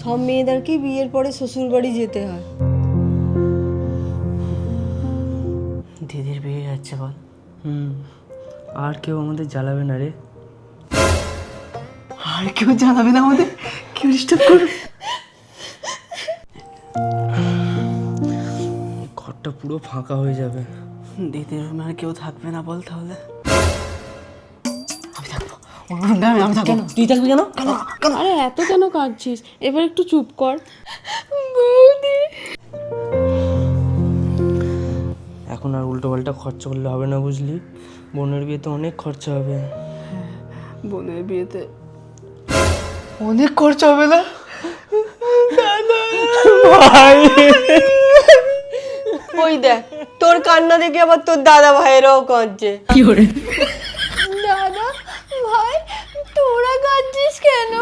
সব মেয়েদেরকেই বিয়ের পরে শ্বশুর বাড়ি যেতে হয়। দিদির বিয়ে যাচ্ছে বল। আর কেউ আমাদের জ্বালাবে না রে। আর কেউ জানাবে না আমাদের, কেউ ডিস্টার্ব করবে। ঘরটা পুরো ফাঁকা হয়ে যাবে। দিদির রুমে আর কেউ থাকবে না বল তাহলে। আমি থাকবো, ওর রুমে আমি থাকবো। তুই থাকবি কেন? আরে এত কেন কাঁদছিস? এবার একটু চুপ কর। বৌদি, এখন আর উল্টো পাল্টা খরচা করলে হবে না, বুঝলি? বোনের বিয়েতে অনেক খরচা হবে। বোনের বিয়েতে অনেক খরচা হবে না? ওই দেখ, তোর কান্না দেখে আবার তোর দাদা ভাইয়েরাও কাঁদছে। দাদা ভাই, তোরা কাঁদছিস কেন?